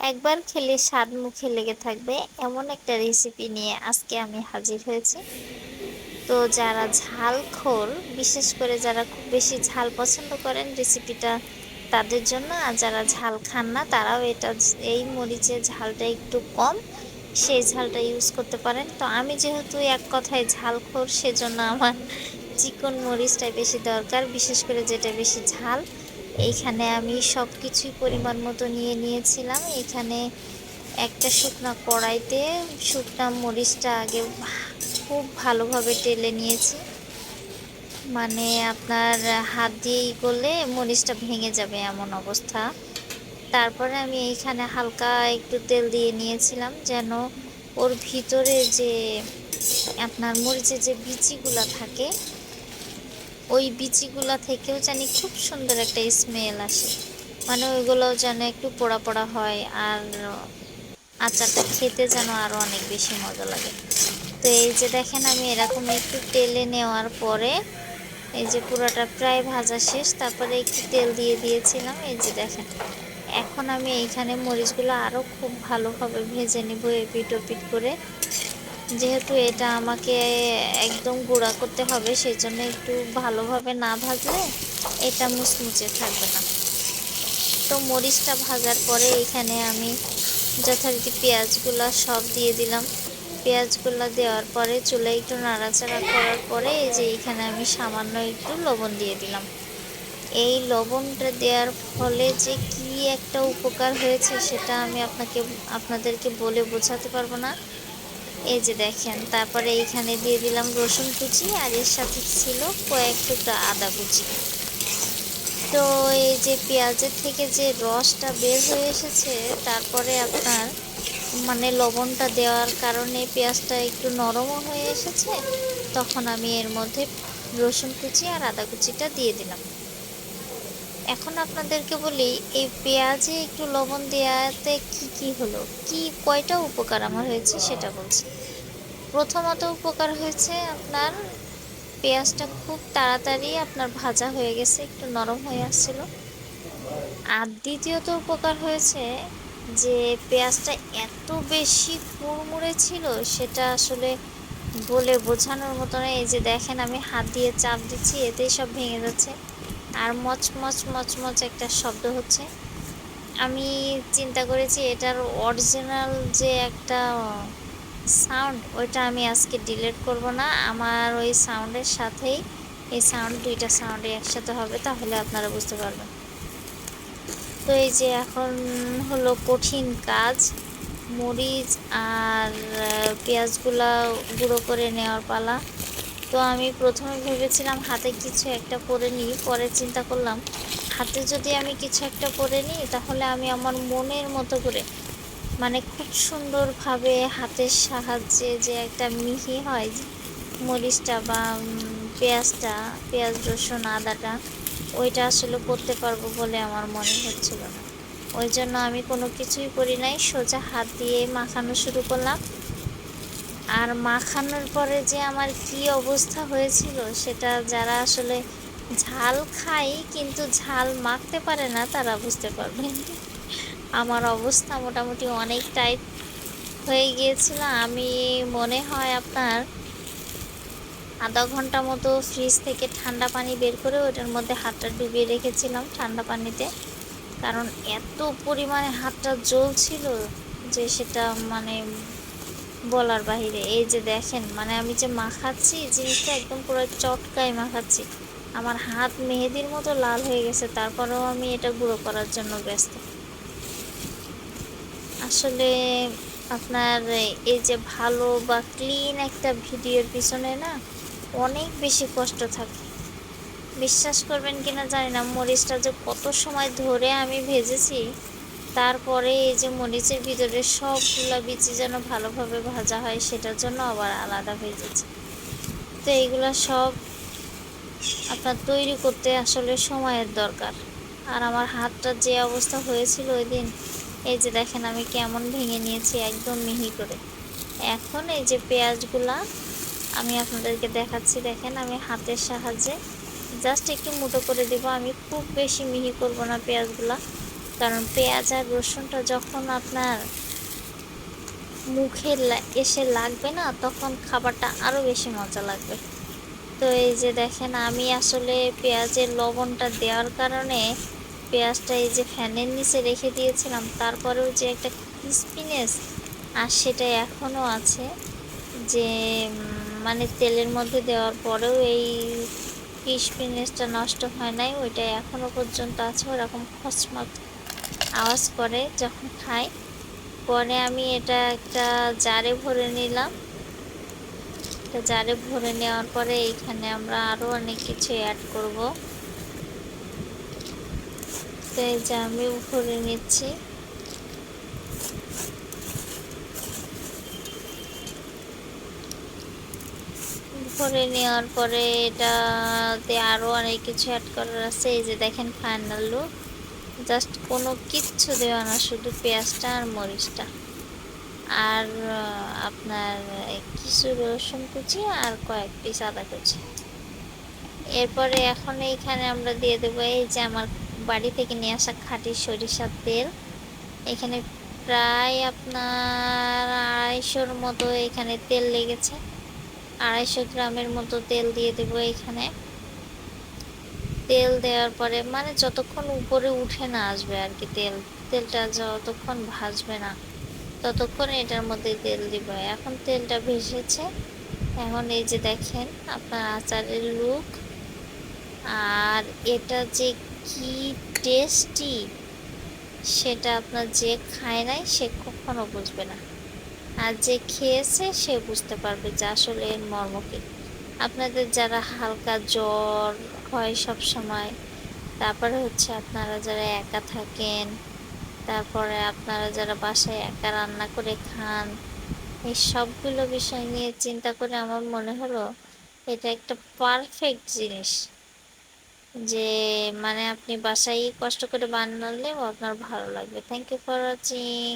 একবার খেলে স্বাদ মুখে লেগে থাকবে এমন একটা রেসিপি নিয়ে আজকে আমি হাজির হয়েছি। তো যারা ঝালখোর, বিশেষ করে যারা খুব বেশি ঝাল পছন্দ করেন রেসিপিটা তাদের জন্য, আর যারা ঝাল খান না তারাও এই মরিচের ঝালটা একটু কম, সেই ঝালটা ইউজ করতে পারেন। তো আমি যেহেতু এক কথায় ঝালখোর, সেজন্য আমার চিকন মরিচটাই বেশি দরকার, বিশেষ করে যেটা বেশি ঝাল। এইখানে আমি সব কিছুই পরিমাণ মতো নিয়ে নিয়েছিলাম। এখানে একটা শুকনা কড়াইতে শুকনা মরিচটা আগে খুব ভালোভাবে টেলে নিয়েছি, মানে আপনার হাত দিয়ে করলে মরিচটা ভেঙে যাবে এমন অবস্থা। তারপরে আমি এইখানে হালকা একটু তেল দিয়ে নিয়েছিলাম, যেন ওর ভিতরে যে আপনার মরিচের যে বিচিগুলা থাকে, ওই বিচিগুলা থেকেও জানি খুব সুন্দর একটা স্মেল আসে, মানে ওইগুলোও যেন একটু পোড়া পোড়া হয়, আর আচারটা খেতে যেন আরো অনেক বেশি মজা লাগে। তো এই যে দেখেন, আমি এরকম একটু তেলে নেওয়ার পরে এই যে পুরোটা প্রায় ভাজা শেষ, তারপরে একটু তেল দিয়ে দিয়েছিলাম। এই যে দেখেন, এখন আমি এইখানে মরিচগুলো আরো খুব ভালোভাবে ভেজে নিব এপিট ওপিট করে। যেহেতু এটা আমাকে একদম গুঁড়া করতে হবে, সেই জন্য একটু ভালোভাবে না ভাজলে এটা মুচমুচে থাকবে না। তো মরিচটা ভাজার পরে এখানে আমি যথারীতি পেঁয়াজগুলো সব দিয়ে দিলাম। পেঁয়াজগুলো দেওয়ার পরে চুলায় একটু নাড়াচাড়া করার পরে এই যে এখানে আমি সামান্য একটু লবণ দিয়ে দিলাম। এই লবণটা দেওয়ার ফলে যে কি একটা উপকার হয়েছে সেটা আমি আপনাদেরকে বলে বোঝাতে পারবো না। এই যে দেখেন, তারপরে এইখানে দিয়ে দিলাম রসুন কুচি, আর এর সাথে ছিল কয়েক টুকরা আদা কুচি। তো এই যে পেঁয়াজের থেকে যে রসটা বের হয়ে এসেছে, তারপরে আপনার মানে লবণটা দেওয়ার কারণে পেঁয়াজটা একটু নরমও হয়ে এসেছে, তখন আমি এর মধ্যে রসুন কুচি আর আদা কুচিটা দিয়ে দিলাম। এখন আপনাদেরকে বলি, এই পেঁয়াজে একটু লবণ দেওয়াতে কি কি হলো, কি কয়টা উপকার আমার হয়েছে সেটা বলছি। প্রথমত উপকার হয়েছে আপনার, পেঁয়াজটা খুব তাড়াতাড়ি আপনার ভাজা হয়ে গেছে, একটু নরম হয়ে আসছিল। আর দ্বিতীয়ত উপকার হয়েছে যে পেঁয়াজটা এত বেশি কুড়মুড়ে ছিল, সেটা আসলে বলে বোঝানোর মতো নয়। এই যে দেখেন, আমি হাত দিয়ে চাপ দিচ্ছি, এতেই সব ভেঙে যাচ্ছে, আর মচমচ মচমচ একটা শব্দ হচ্ছে। আমি চিন্তা করেছি এটার অরিজিনাল যে একটা সাউন্ড, ওইটা আমি আজকে ডিলিট করব না, আমার ওই সাউন্ডের সাথেই এই দুইটা সাউন্ডে একসাথে হবে, তাহলে আপনারা বুঝতে পারবেন। তো এই যে এখন হলো কঠিন কাজ, মরিচ আর পেঁয়াজগুলা গুঁড়ো করে নেওয়ার পালা। তো আমি প্রথমে ভেবেছিলাম হাতে কিছু একটা করে নিই, পরে চিন্তা করলাম হাতে যদি আমি কিছু একটা করে নিই তাহলে আমি আমার মনের মতো করে, মানে খুব সুন্দরভাবে হাতের সাহায্যে যে একটা মিহি হয় মরিচটা বা পেঁয়াজ রসুন আদাটা, ওইটা আসলে করতে পারবো বলে আমার মনে হচ্ছিল না। ওই জন্য আমি কোনো কিছুই করি নাই, সোজা হাত দিয়ে মাখানো শুরু করলাম। আর মাখানোর পরে যে আমার কি অবস্থা হয়েছিল, সেটা যারা আসলে ঝাল খায় কিন্তু ঝাল মাখতে পারে না তারা বুঝতে পারবেন। আমার অবস্থা মোটামুটি অনেক টাইট হয়ে গিয়েছিল। আমি মনে হয় আপনার আধা ঘন্টা মতো ফ্রিজ থেকে ঠান্ডা পানি বের করে ওটার মধ্যে হাতটা ডুবিয়ে রেখেছিলাম ঠান্ডা পানিতে, কারণ এত পরিমাণে হাতটা জ্বলছিল যে সেটা মানে বলার বাহিরে। এই যে দেখেন, মানে আমি যে মাখাচ্ছি জিনিসটা একদম পুরো চটকায় মাখাচ্ছি, আমার হাত মেহেদির মতো লাল হয়ে গেছে, তারপরেও আমি এটা গুঁড়ো করার জন্য ব্যস্ত। আসলে আপনার এই যে ভালো বা ক্লিন একটা ভিডিওর পিছনে না অনেক বেশি কষ্ট থাকে। বিশ্বাস করবেন কিনা জানি না, মরিচটা যে কত সময় ধরে আমি ভেজেছি, তারপরে এই যে মরিচের ভিতরে সবগুলা বিচি যেন ভালোভাবে ভাজা হয়, সেটার জন্য আবার আলাদা ভেজেছি। তো এইগুলা সব আপনার তৈরি করতে আসলে সময়ের দরকার। আর আমার হাতটা যে অবস্থা হয়েছিল ওই দিন, এই যে দেখেন আমি কেমন ভেঙে নিয়েছি একদম মিহি করে। এখন এই যে পেঁয়াজগুলা আমি আপনাদেরকে দেখাচ্ছি, দেখেন আমি হাতের সাহায্যে জাস্ট একটু মুঠো করে দেব, আমি খুব বেশি মিহি করব না পেঁয়াজগুলা, কারণ পেঁয়াজ আর রসুনটা যখন আপনার মুখে এসে লাগবে না, তখন খাবারটা আরও বেশি মজা লাগবে। তো এই যে দেখেন, আমি আসলে পেঁয়াজের লবণটা দেওয়ার কারণে পেঁয়াজটা এই যে ফ্যানের নিচে রেখে দিয়েছিলাম, তারপরেও যে একটা ক্রিস্পিনেস আর সেটা এখনও আছে, যে মানে তেলের মধ্যে দেওয়ার পরেও এই ক্রিস্পিনেসটা নষ্ট হয় নাই, ওইটা এখনও পর্যন্ত আছে। ওরকম খচমচ আওয়াজ করে যখন খাই। পরে আমি এটা একটা জারে ভরে নিলাম। এটা জারে ভরে নেওয়ার পরে এখানে আমরা আরো অনেক কিছু অ্যাড করব। তো এই যে আমি ভরে নিচ্ছি। ভরে নেওয়ার পরে এটাতে আরো অনেক কিছু অ্যাড করার আছে। এই যে দেখেন ফাইনাল লুক। জাস্ট কোনো কিচ্ছু দেওয়া না, শুধু পেঁয়াজটা আর মরিচটা আর আপনার কিছু রসুন কুচি আর কয়েক পিস আদা কুচি। এরপরে এখন এইখানে আমরা দিয়ে দেবো এই যে আমার বাড়ি থেকে নিয়ে আসা খাঁটি সরিষার তেল। এখানে প্রায় আপনার 250-র মতো এখানে তেল লেগেছে। 250 গ্রামের মতো তেল দিয়ে দেবো এখানে। তেল দেওয়ার পরে মানে যতক্ষণ উপরে উঠে না আসবে আর কি, তেলটা যতক্ষণ ভাজবে না ততক্ষণ এটার মধ্যে তেল দিব। এখন তেলটা ভেসেছে। এখন এই যে দেখেন আপনার আচারের লুক। আর এটা যে কি টেস্টি, সেটা আপনার যে খায় নাই সে কখনো বুঝবে না, আর যে খেয়েছে সে বুঝতে পারবে যে আসলে এর মর্ম কি। আপনাদের যারা হালকা জ্বর হয় সব সময়, তারপরে হচ্ছে আপনারা যারা একা থাকেন, তারপরে আপনারা যারা বাসায় একা রান্না করে খান, এই সবগুলো বিষয় নিয়ে চিন্তা করে আমার মনে হলো এটা একটা পারফেক্ট জিনিস, যে মানে আপনি বাসায় কষ্ট করে বানালেও আপনার ভালো লাগবে। Thank you for watching.